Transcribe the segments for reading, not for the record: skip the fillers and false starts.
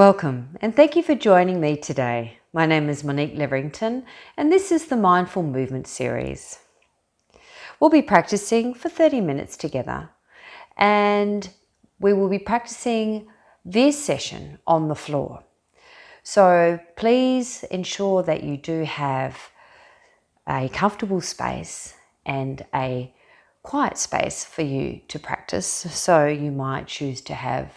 Welcome and thank you for joining me today. My name is Monique Leverington and this is the Mindful Movement series. We'll be practicing for 30 minutes together and we will be practicing this session on the floor. So please ensure that you do have a comfortable space and a quiet space for you to practice. So you might choose to have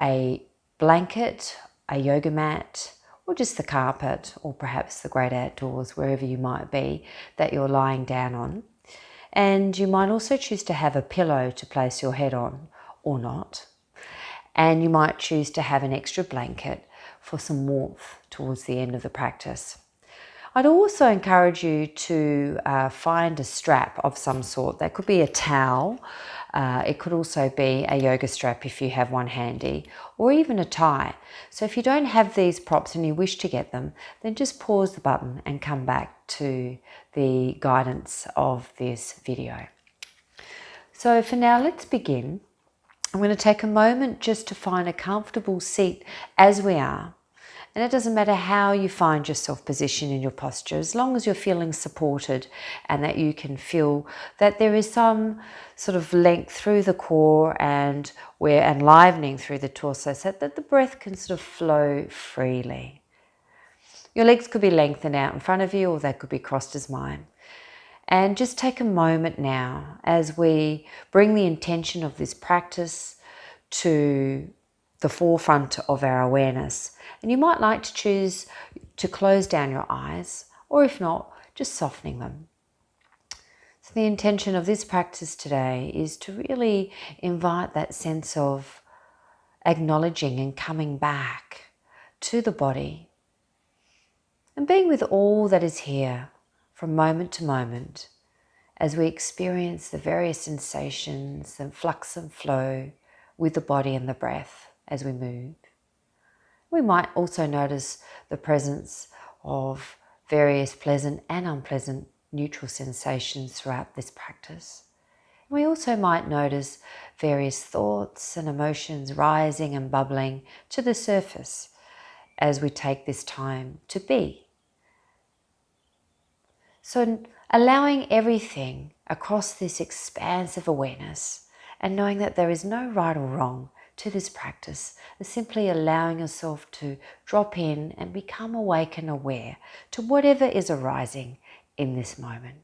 a blanket, a yoga mat, or just the carpet, or perhaps the great outdoors, wherever you might be that you're lying down on. And you might also choose to have a pillow to place your head on or not. And you might choose to have an extra blanket for some warmth towards the end of the practice. I'd also encourage you to find a strap of some sort. That could be a towel. It could also be a yoga strap if you have one handy, or even a tie. So if you don't have these props and you wish to get them, then just pause the button and come back to the guidance of this video. So for now, let's begin. I'm going to take a moment just to find a comfortable seat as we are. And it doesn't matter how you find yourself positioned in your posture, as long as you're feeling supported and that you can feel that there is some sort of length through the core and we're enlivening through the torso so that the breath can sort of flow freely. Your legs could be lengthened out in front of you or they could be crossed as mine. And just take a moment now as we bring the intention of this practice to the forefront of our awareness. And you might like to choose to close down your eyes, or if not, just softening them. So the intention of this practice today is to really invite that sense of acknowledging and coming back to the body and being with all that is here from moment to moment as we experience the various sensations and flux and flow with the body and the breath as we move. We might also notice the presence of various pleasant and unpleasant neutral sensations throughout this practice. We also might notice various thoughts and emotions rising and bubbling to the surface as we take this time to be. So allowing everything across this expansive awareness and knowing that there is no right or wrong to this practice, is simply allowing yourself to drop in and become awake and aware to whatever is arising in this moment.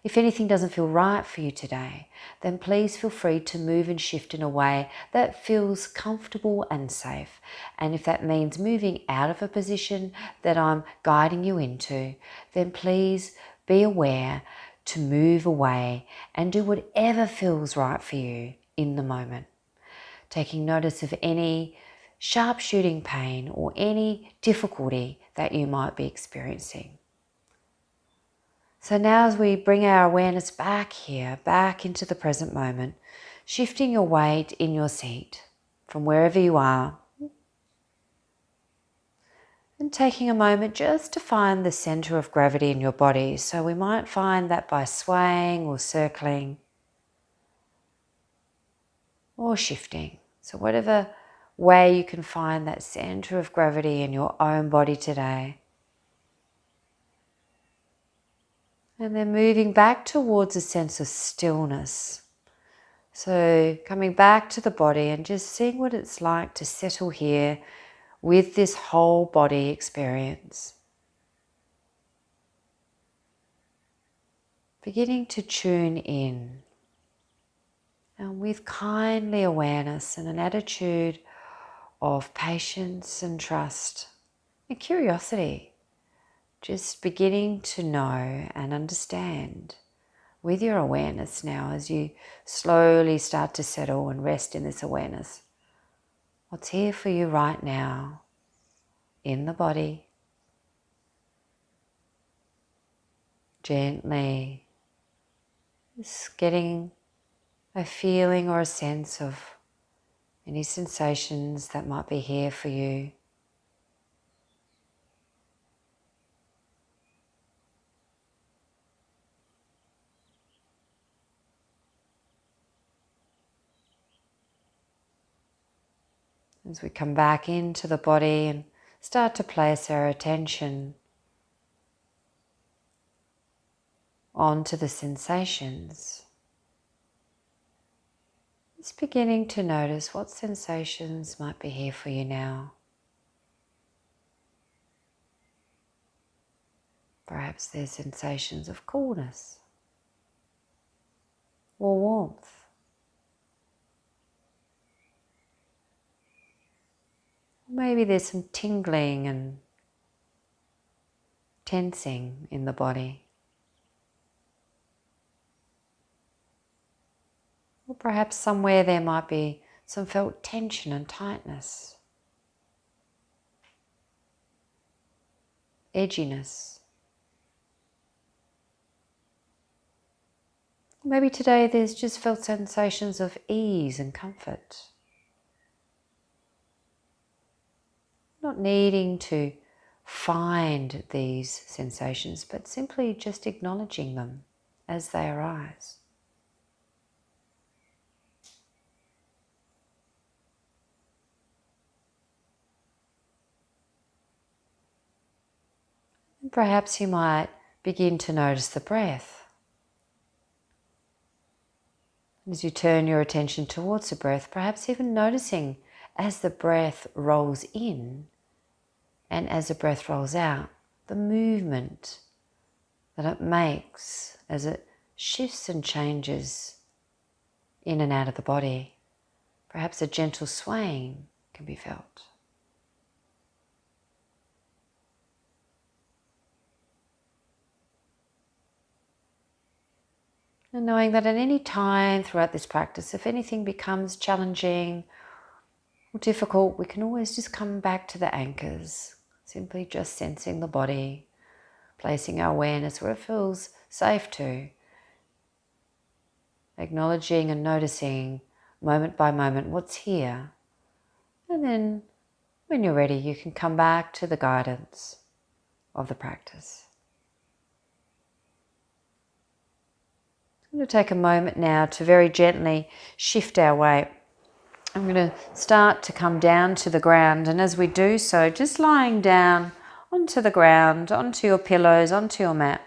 If anything doesn't feel right for you today, then please feel free to move and shift in a way that feels comfortable and safe. And if that means moving out of a position that I'm guiding you into, then please be aware to move away and do whatever feels right for you in the moment, taking notice of any sharp shooting pain or any difficulty that you might be experiencing. So now as we bring our awareness back here, back into the present moment, shifting your weight in your seat from wherever you are, and taking a moment just to find the center of gravity in your body. So we might find that by swaying or circling or shifting. So whatever way you can find that center of gravity in your own body today. And then moving back towards a sense of stillness. So coming back to the body and just seeing what it's like to settle here with this whole body experience. Beginning to tune in. And with kindly awareness and an attitude of patience and trust and curiosity, just beginning to know and understand with your awareness now as you slowly start to settle and rest in this awareness. What's here for you right now in the body? Gently, just getting a feeling or a sense of any sensations that might be here for you. As we come back into the body and start to place our attention onto the sensations. Just beginning to notice what sensations might be here for you now. Perhaps there's sensations of coolness or warmth. Maybe there's some tingling and tensing in the body. Or perhaps somewhere there might be some felt tension and tightness, edginess. Maybe today there's just felt sensations of ease and comfort. Not needing to find these sensations, but simply just acknowledging them as they arise. And perhaps you might begin to notice the breath. As you turn your attention towards the breath, perhaps even noticing as the breath rolls in and as the breath rolls out, the movement that it makes as it shifts and changes in and out of the body. Perhaps a gentle swaying can be felt. And knowing that at any time throughout this practice, if anything becomes challenging or difficult, we can always just come back to the anchors, simply just sensing the body, placing our awareness where it feels safe to, acknowledging and noticing moment by moment what's here. And then when you're ready, you can come back to the guidance of the practice. I'm going to take a moment now to very gently shift our weight. I'm going to start to come down to the ground, and as we do so, just lying down onto the ground, onto your pillows, onto your mat,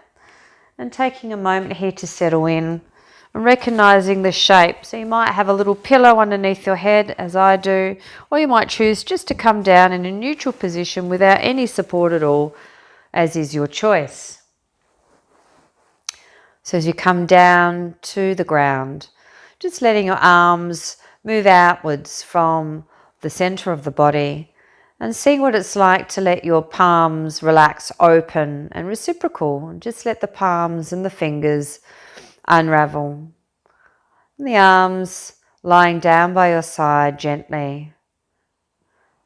and taking a moment here to settle in and recognizing the shape. So you might have a little pillow underneath your head, as I do, or you might choose just to come down in a neutral position without any support at all, as is your choice. So as you come down to the ground, just letting your arms move outwards from the center of the body and seeing what it's like to let your palms relax open and reciprocal. Just let the palms and the fingers unravel. And the arms lying down by your side gently.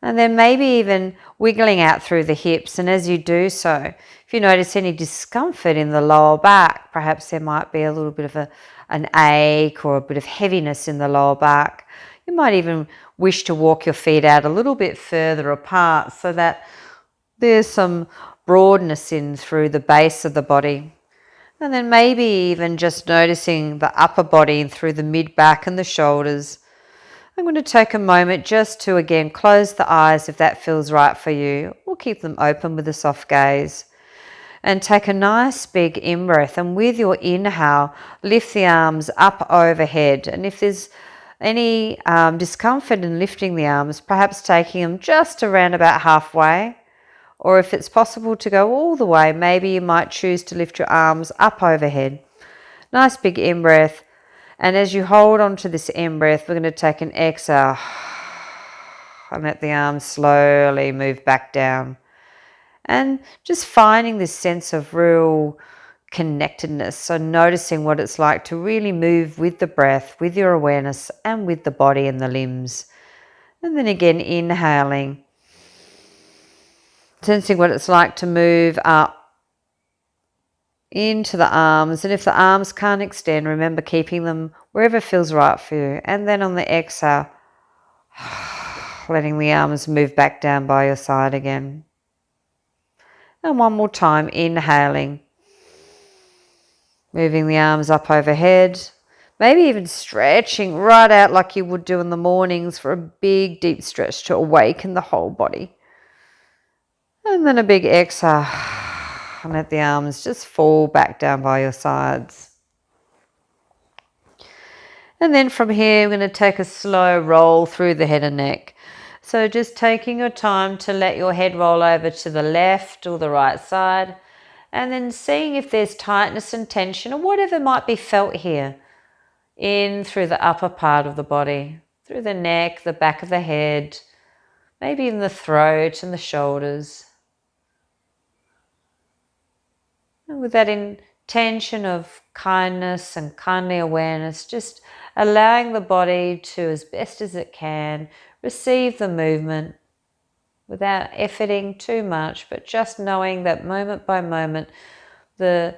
And then maybe even wiggling out through the hips. And as you do so, if you notice any discomfort in the lower back, perhaps there might be a little bit of an ache or a bit of heaviness in the lower back. You might even wish to walk your feet out a little bit further apart so that there's some broadness in through the base of the body. And then maybe even just noticing the upper body through the mid-back and the shoulders. I'm going to take a moment just to again close the eyes if that feels right for you, or keep them open with a soft gaze. And take a nice big in-breath, and with your inhale, lift the arms up overhead. And if there's any discomfort in lifting the arms, perhaps taking them just around about halfway, or if it's possible to go all the way, maybe you might choose to lift your arms up overhead. Nice big in-breath. And as you hold on to this in-breath, we're going to take an exhale and let the arms slowly move back down. And just finding this sense of real connectedness. So noticing what it's like to really move with the breath, with your awareness, and with the body and the limbs. And then again, inhaling. Sensing what it's like to move up into the arms, and if the arms can't extend, remember keeping them wherever feels right for you. And then on the exhale, letting the arms move back down by your side again. And one more time, inhaling, moving the arms up overhead, Maybe even stretching right out like you would do in the mornings for a big deep stretch to awaken the whole body. And then a big exhale. And let the arms just fall back down by your sides. And then from here, we're going to take a slow roll through the head and neck. So just taking your time to let your head roll over to the left or the right side. And then seeing if there's tightness and tension or whatever might be felt here. In through the upper part of the body, through the neck, the back of the head, maybe in the throat and the shoulders. And with that intention of kindness and kindly awareness, just allowing the body to, as best as it can, receive the movement without efforting too much, but just knowing that moment by moment, the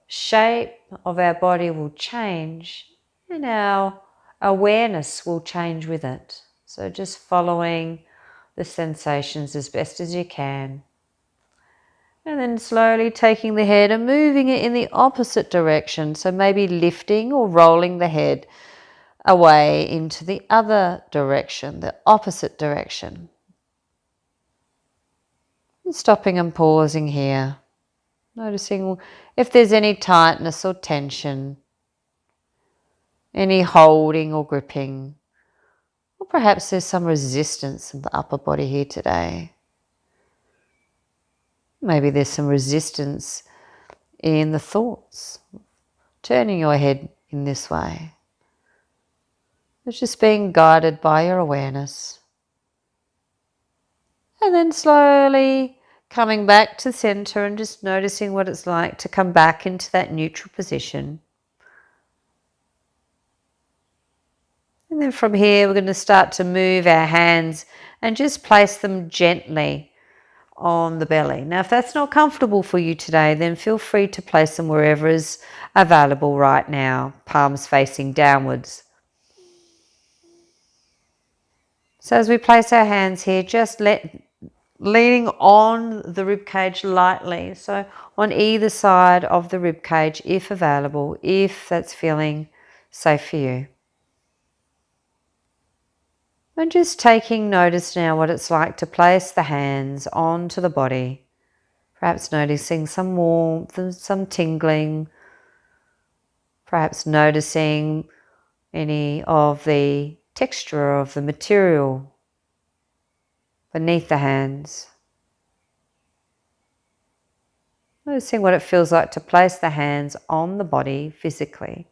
shape of our body will change and our awareness will change with it. So just following the sensations as best as you can. And then slowly taking the head and moving it in the opposite direction. So maybe lifting or rolling the head away into the other direction, the opposite direction. And stopping and pausing here. Noticing if there's any tightness or tension, any holding or gripping, or perhaps there's some resistance in the upper body here today. Maybe there's some resistance in the thoughts, turning your head in this way. It's just being guided by your awareness. And then slowly coming back to center and just noticing what it's like to come back into that neutral position. And then from here, we're going to start to move our hands and just place them gently on the belly. Now, if that's not comfortable for you today, then feel free to place them wherever is available right now, palms facing downwards. So as we place our hands here, just leaning on the rib cage lightly. So on either side of the rib cage, if available, if that's feeling safe for you. And just taking notice now what it's like to place the hands onto the body. Perhaps noticing some warmth and some tingling. Perhaps noticing any of the texture of the material beneath the hands. Noticing what it feels like to place the hands on the body physically.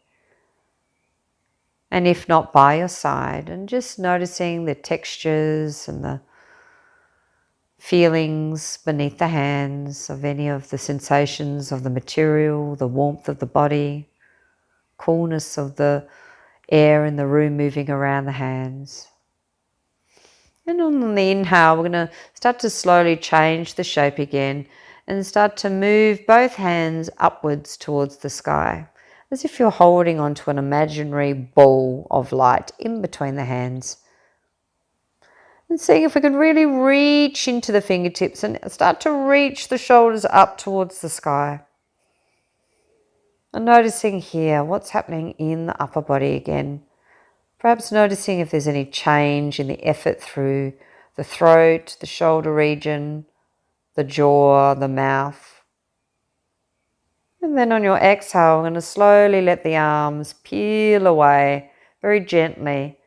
And if not, by your side, and just noticing the textures and the feelings beneath the hands of any of the sensations of the material, the warmth of the body, coolness of the air in the room moving around the hands. And on the inhale, we're going to start to slowly change the shape again and start to move both hands upwards towards the sky, as if you're holding onto an imaginary ball of light in between the hands. And seeing if we can really reach into the fingertips and start to reach the shoulders up towards the sky. And noticing here what's happening in the upper body again. Perhaps noticing if there's any change in the effort through the throat, the shoulder region, the jaw, the mouth. And then on your exhale, I'm going to slowly let the arms peel away very gently.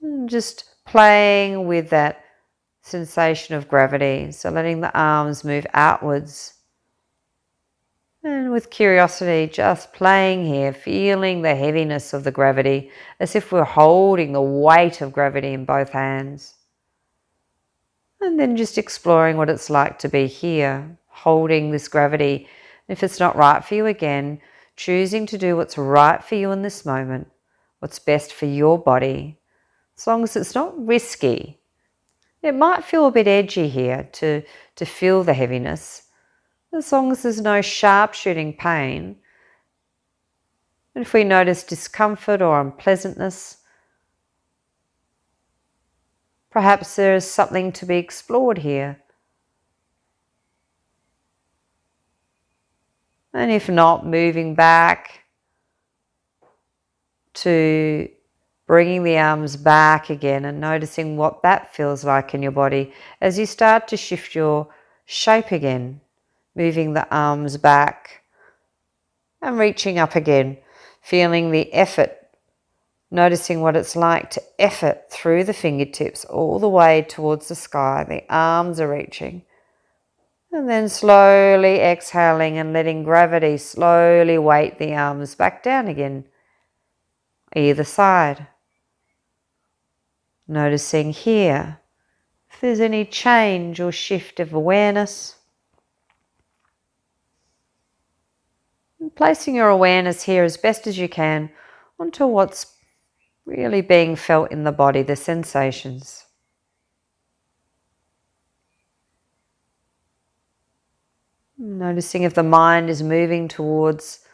And just playing with that sensation of gravity. So letting the arms move outwards. And with curiosity, just playing here, feeling the heaviness of the gravity, as if we're holding the weight of gravity in both hands. And then just exploring what it's like to be here, holding this gravity. If it's not right for you, again, choosing to do what's right for you in this moment, what's best for your body, as long as it's not risky. It might feel a bit edgy here to feel the heaviness, as long as there's no sharp shooting pain. And if we notice discomfort or unpleasantness, perhaps there is something to be explored here. And if not, moving back to bringing the arms back again and noticing what that feels like in your body as you start to shift your shape again, moving the arms back and reaching up again, feeling the effort, noticing what it's like to effort through the fingertips all the way towards the sky. The arms are reaching. And then slowly exhaling and letting gravity slowly weight the arms back down again, either side. Noticing here if there's any change or shift of awareness. And placing your awareness here as best as you can onto what's really being felt in the body, the sensations. Noticing if the mind is moving towards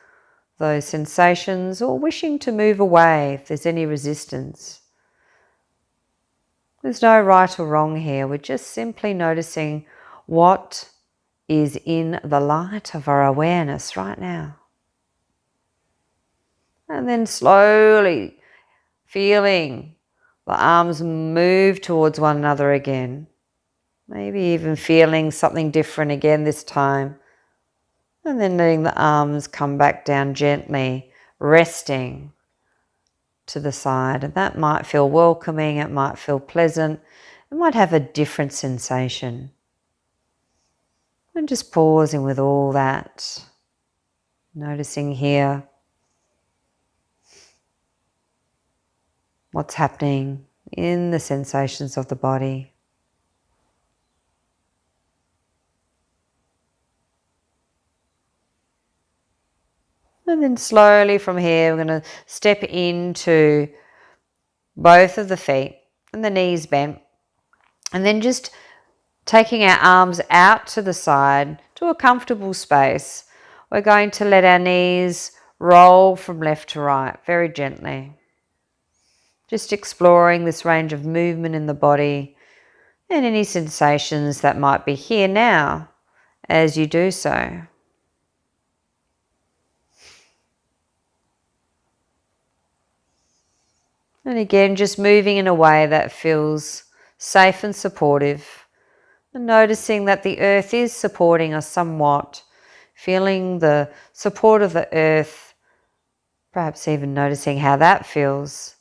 those sensations or wishing to move away, if there's any resistance. There's no right or wrong here. We're just simply noticing what is in the light of our awareness right now. And then slowly feeling the arms move towards one another again. Maybe even feeling something different again this time. And then letting the arms come back down gently, resting to the side. And that might feel welcoming, it might feel pleasant, it might have a different sensation. And just pausing with all that, noticing here what's happening in the sensations of the body. And then slowly from here, we're going to step into both of the feet and the knees bent. And then just taking our arms out to the side to a comfortable space. We're going to let our knees roll from left to right very gently. Just exploring this range of movement in the body and any sensations that might be here now as you do so. And again, just moving in a way that feels safe and supportive. And noticing that the earth is supporting us somewhat. Feeling the support of the earth. Perhaps even noticing how that feels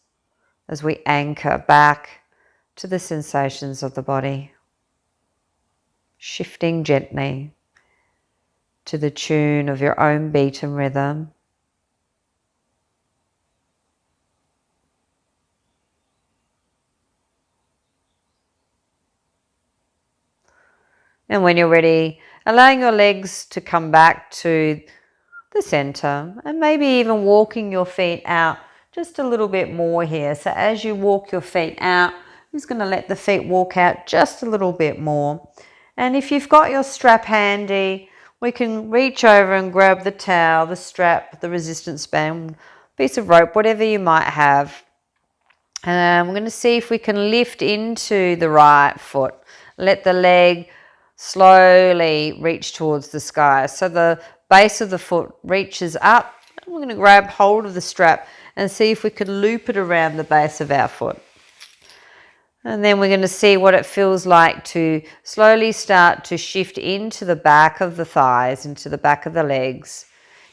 as we anchor back to the sensations of the body. Shifting gently to the tune of your own beat and rhythm. And when you're ready, allowing your legs to come back to the center and maybe even walking your feet out just a little bit more here. So as you walk your feet out, I'm just going to let the feet walk out just a little bit more. And if you've got your strap handy, we can reach over and grab the towel, the strap, the resistance band, piece of rope, whatever you might have. And we're going to see if we can lift into the right foot. Let the leg slowly reach towards the sky. So the base of the foot reaches up. We're going to grab hold of the strap and see if we can loop it around the base of our foot. And then we're going to see what it feels like to slowly start to shift into the back of the thighs, into the back of the legs,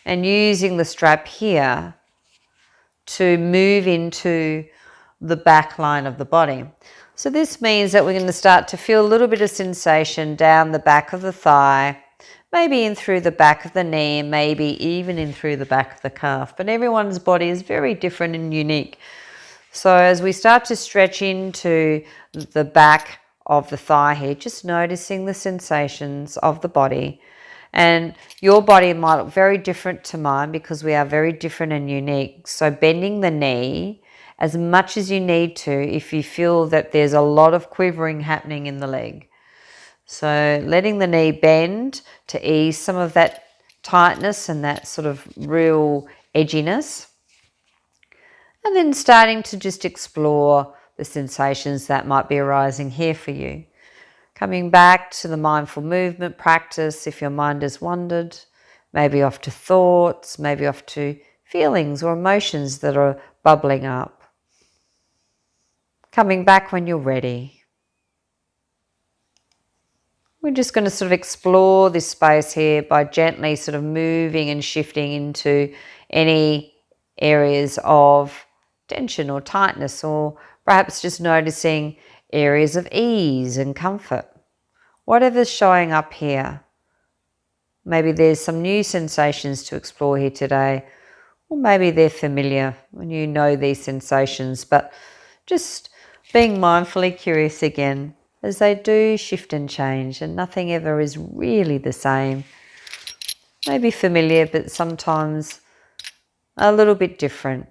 and using the strap here to move into the back line of the body. So this means that we're going to start to feel a little bit of sensation down the back of the thigh, maybe in through the back of the knee, maybe even in through the back of the calf. But everyone's body is very different and unique. So as we start to stretch into the back of the thigh here, just noticing the sensations of the body. And your body might look very different to mine because we are very different and unique. So bending the knee as much as you need to if you feel that there's a lot of quivering happening in the leg. So letting the knee bend to ease some of that tightness and that sort of real edginess. And then starting to just explore the sensations that might be arising here for you. Coming back to the mindful movement practice if your mind has wandered, maybe off to thoughts, maybe off to feelings or emotions that are bubbling up. Coming back when you're ready. We're just going to sort of explore this space here by gently sort of moving and shifting into any areas of tension or tightness, or perhaps just noticing areas of ease and comfort. Whatever's showing up here. Maybe there's some new sensations to explore here today, or maybe they're familiar when you know these sensations, but just being mindfully curious again, as they do shift and change, and nothing ever is really the same. Maybe familiar, but sometimes a little bit different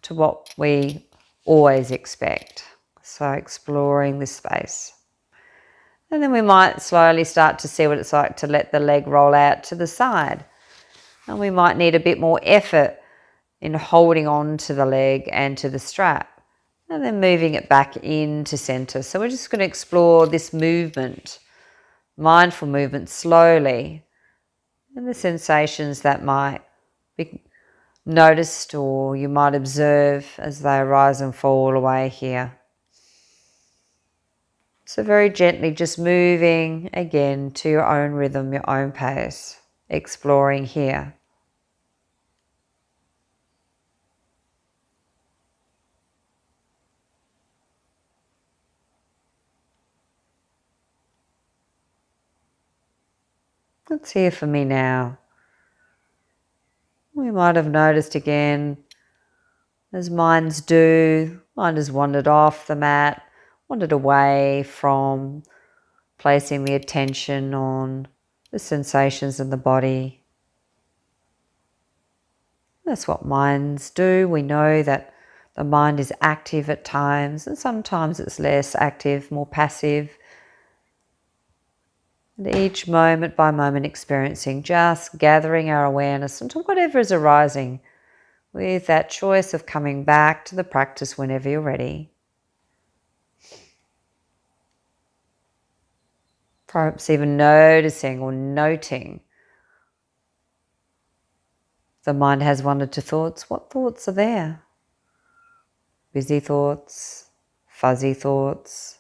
to what we always expect. So exploring this space. And then we might slowly start to see what it's like to let the leg roll out to the side. And we might need a bit more effort in holding on to the leg and to the strap. And then moving it back into center. So we're just going to explore this movement, mindful movement, slowly. And the sensations that might be noticed or you might observe as they rise and fall away here. So very gently just moving again to your own rhythm, your own pace, exploring here. It's here for me now. We might have noticed again, as minds do, mind has wandered off the mat, wandered away from placing the attention on the sensations in the body. That's what minds do. We know that the mind is active at times, and sometimes it's less active, more passive. And each moment by moment experiencing, just gathering our awareness into whatever is arising, with that choice of coming back to the practice whenever you're ready. Perhaps even noticing or noting the mind has wandered to thoughts. What thoughts are there? Busy thoughts, fuzzy thoughts,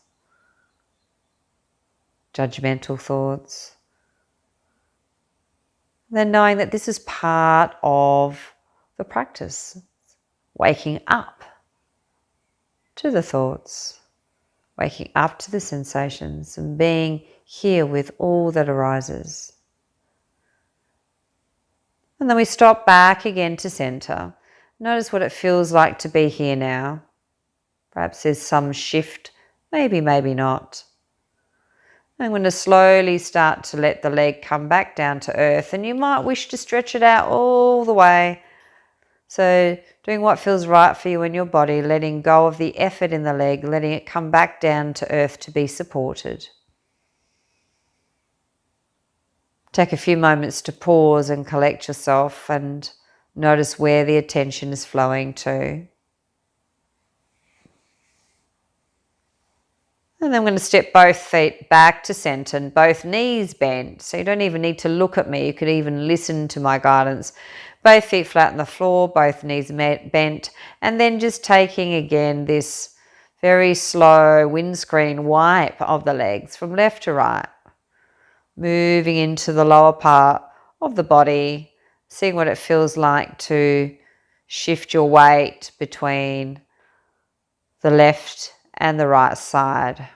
judgmental thoughts. Then knowing that this is part of the practice, waking up to the thoughts, waking up to the sensations and being here with all that arises. And then we stop back again to center. Notice what it feels like to be here now. Perhaps there's some shift, maybe not. I'm going to slowly start to let the leg come back down to earth, and you might wish to stretch it out all the way. So doing what feels right for you in your body, letting go of the effort in the leg, letting it come back down to earth to be supported. Take a few moments to pause and collect yourself and notice where the attention is flowing to. And then I'm going to step both feet back to center and both knees bent. So you don't even need to look at me. You could even listen to my guidance. Both feet flat on the floor, both knees bent. And then just taking again this very slow windscreen wipe of the legs from left to right. Moving into the lower part of the body. Seeing what it feels like to shift your weight between the left and the right side.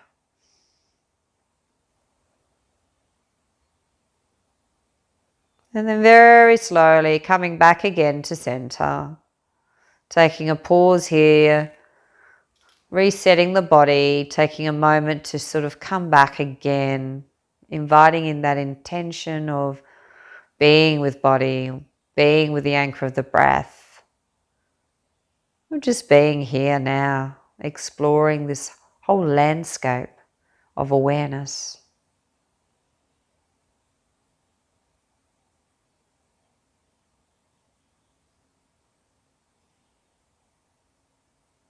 And then very slowly coming back again to center. Taking a pause here, resetting the body, taking a moment to sort of come back again, inviting in that intention of being with body, being with the anchor of the breath. We're just being here now, exploring this whole landscape of awareness.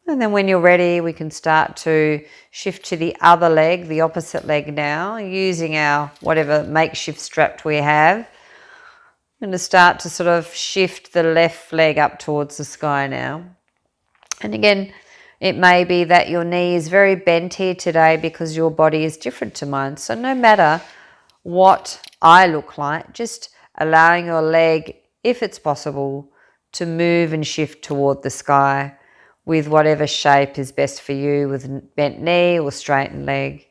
And then when you're ready, we can start to shift to the other leg, the opposite leg now, using our whatever makeshift strap we have. I'm going to start to sort of shift the left leg up towards the sky now. And again, it may be that your knee is very bent here today because your body is different to mine. So no matter what I look like, just allowing your leg, if it's possible, to move and shift toward the sky with whatever shape is best for you, with bent knee or straightened leg.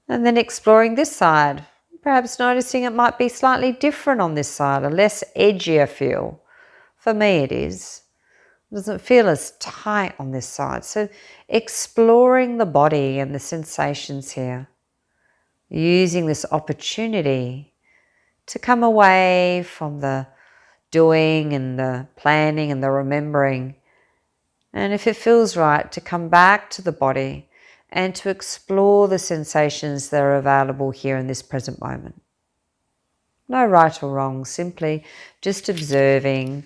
And then exploring this side, perhaps noticing it might be slightly different on this side, a less edgier feel. For me it is. It doesn't feel as tight on this side. So exploring the body and the sensations here, using this opportunity to come away from the doing and the planning and the remembering. And if it feels right, to come back to the body and to explore the sensations that are available here in this present moment. No right or wrong, simply just observing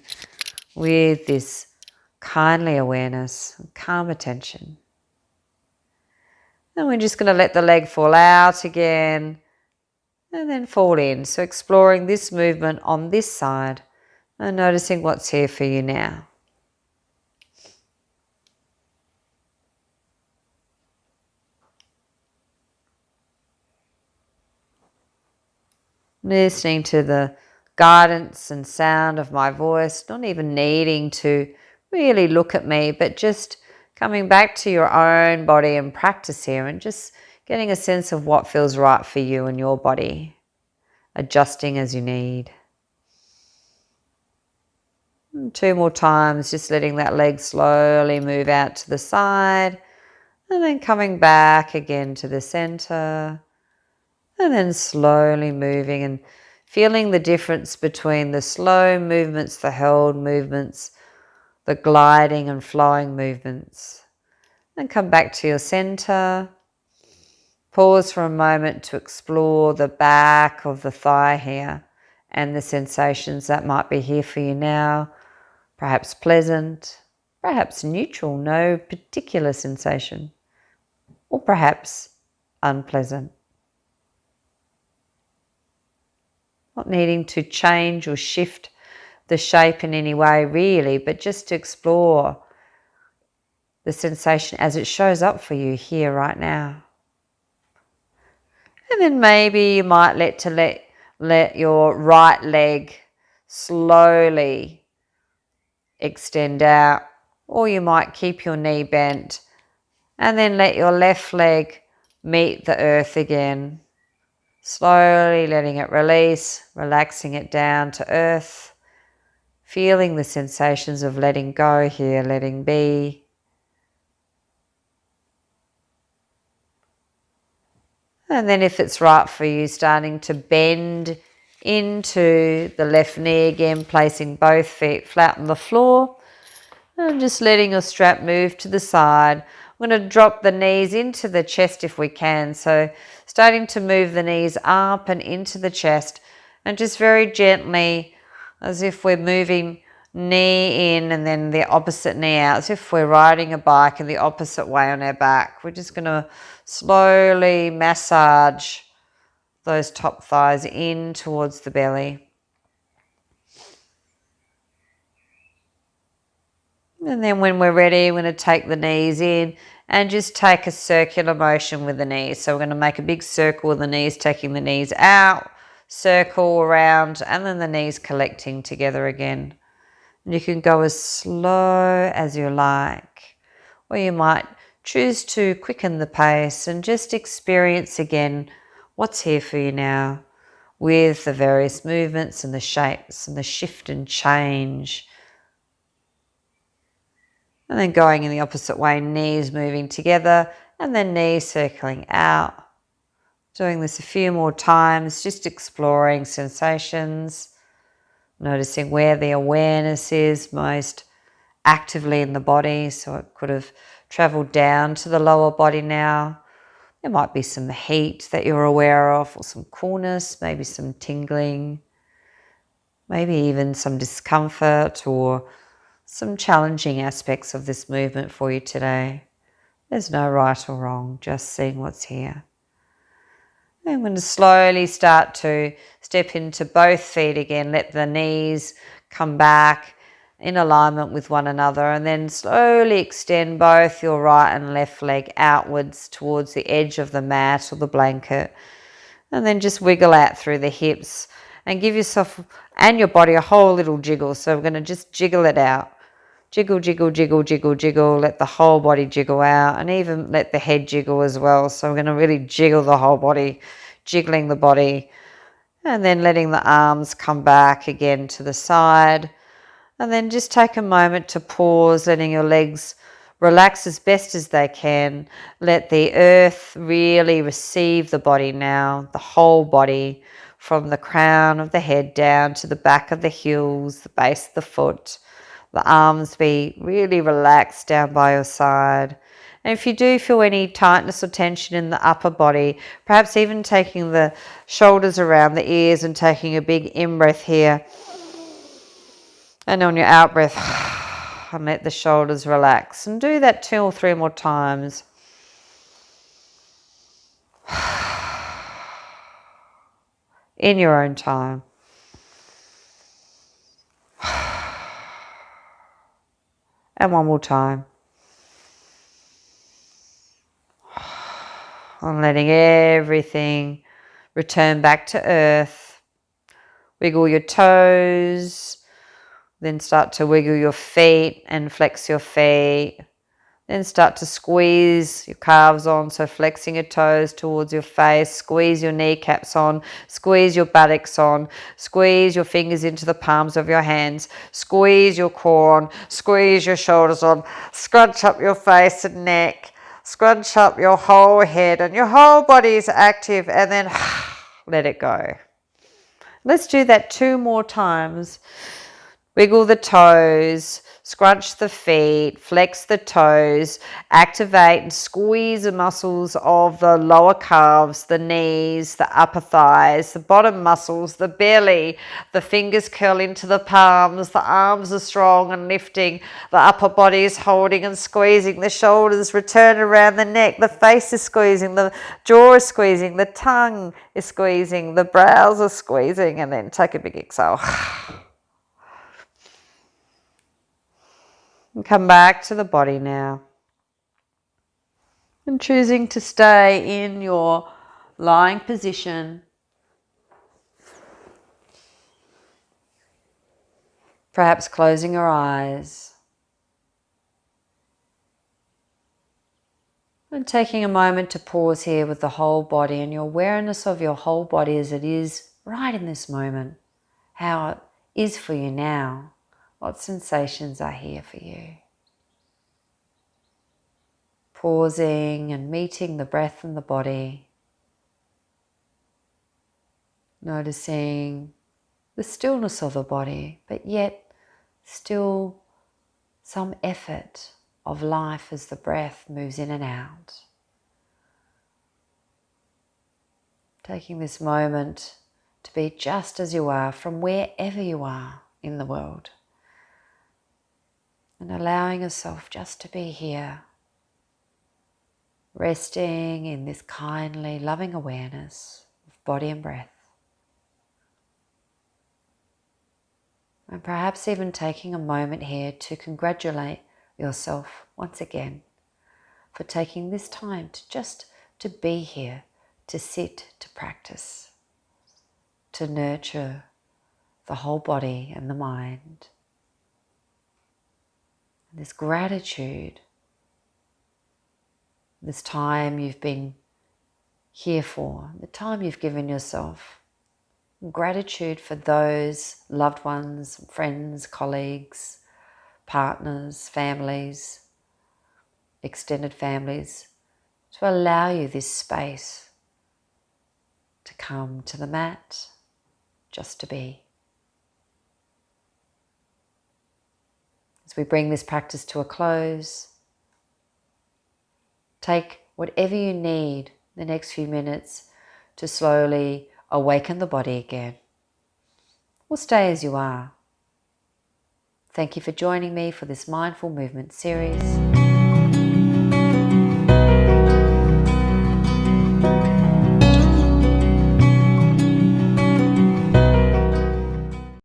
with this kindly awareness, calm attention. And we're just going to let the leg fall out again and then fall in. So exploring this movement on this side and noticing what's here for you now. Listening to the guidance and sound of my voice, not even needing to really look at me, but just coming back to your own body and practice here and just getting a sense of what feels right for you and your body, adjusting as you need. And 2 more times, just letting that leg slowly move out to the side and then coming back again to the center. And then slowly moving and feeling the difference between the slow movements, the held movements, the gliding and flowing movements. And come back to your center. Pause for a moment to explore the back of the thigh here and the sensations that might be here for you now. Perhaps pleasant, perhaps neutral, no particular sensation, or perhaps unpleasant. Not needing to change or shift the shape in any way really, but just to explore the sensation as it shows up for you here right now. And then maybe you might let your right leg slowly extend out, or you might keep your knee bent and then let your left leg meet the earth again. Slowly letting it release, relaxing it down to earth, feeling the sensations of letting go here, letting be. And then if it's right for you, starting to bend into the left knee again, placing both feet flat on the floor and just letting your strap move to the side. I'm going to drop the knees into the chest if we can. So starting to move the knees up and into the chest and just very gently, as if we're moving knee in and then the opposite knee out, as if we're riding a bike in the opposite way on our back. We're just going to slowly massage those top thighs in towards the belly. And then when we're ready, we're going to take the knees in and just take a circular motion with the knees. So we're going to make a big circle with the knees, taking the knees out, circle around, and then the knees collecting together again. And you can go as slow as you like, or you might choose to quicken the pace and just experience again what's here for you now with the various movements and the shapes and the shift and change. And then going in the opposite way, knees moving together and then knees circling out. Doing this a few more times, just exploring sensations, noticing where the awareness is most actively in the body. So it could have traveled down to the lower body now. There might be some heat that you're aware of, or some coolness, maybe some tingling, maybe even some discomfort or some challenging aspects of this movement for you today. There's no right or wrong, just seeing what's here. I'm going to slowly start to step into both feet again. Let the knees come back in alignment with one another, and then slowly extend both your right and left leg outwards towards the edge of the mat or the blanket. And then just wiggle out through the hips and give yourself and your body a whole little jiggle. So we're going to just jiggle it out. Jiggle, jiggle, jiggle, jiggle, jiggle. Let the whole body jiggle out, and even let the head jiggle as well. So we're going to really jiggle the whole body, jiggling the body, and then letting the arms come back again to the side. And then just take a moment to pause, letting your legs relax as best as they can. Let the earth really receive the body now, the whole body, from the crown of the head down to the back of the heels, the base of the foot. The arms be really relaxed down by your side. And if you do feel any tightness or tension in the upper body, perhaps even taking the shoulders around the ears and taking a big in-breath here. And on your out-breath, and let the shoulders relax. And do that 2 or 3 more times. In your own time. And one more time. And letting everything return back to earth. Wiggle your toes. Then start to wiggle your feet and flex your feet. Then start to squeeze your calves on, so flexing your toes towards your face, squeeze your kneecaps on, squeeze your buttocks on, squeeze your fingers into the palms of your hands, squeeze your core on, squeeze your shoulders on, scrunch up your face and neck, scrunch up your whole head, and your whole body is active, and then let it go. Let's do that 2 more times. Wiggle the toes, scrunch the feet, flex the toes, activate and squeeze the muscles of the lower calves, the knees, the upper thighs, the bottom muscles, the belly, the fingers curl into the palms, the arms are strong and lifting, the upper body is holding and squeezing, the shoulders return around the neck, the face is squeezing, the jaw is squeezing, the tongue is squeezing, the brows are squeezing, and then take a big exhale. And come back to the body now. And choosing to stay in your lying position. Perhaps closing your eyes. And taking a moment to pause here with the whole body and your awareness of your whole body as it is right in this moment. How it is for you now. What sensations are here for you? Pausing and meeting the breath and the body. Noticing the stillness of the body, but yet still some effort of life as the breath moves in and out. Taking this moment to be just as you are from wherever you are in the world. And allowing yourself just to be here, resting in this kindly, loving awareness of body and breath. And perhaps even taking a moment here to congratulate yourself once again for taking this time to just to be here, to sit, to practice, to nurture the whole body and the mind. This gratitude, this time you've been here for, the time you've given yourself. Gratitude for those loved ones, friends, colleagues, partners, families, extended families, to allow you this space to come to the mat, just to be. As we bring this practice to a close, take whatever you need the next few minutes to slowly awaken the body again. Or stay as you are. Thank you for joining me for this Mindful Movement series.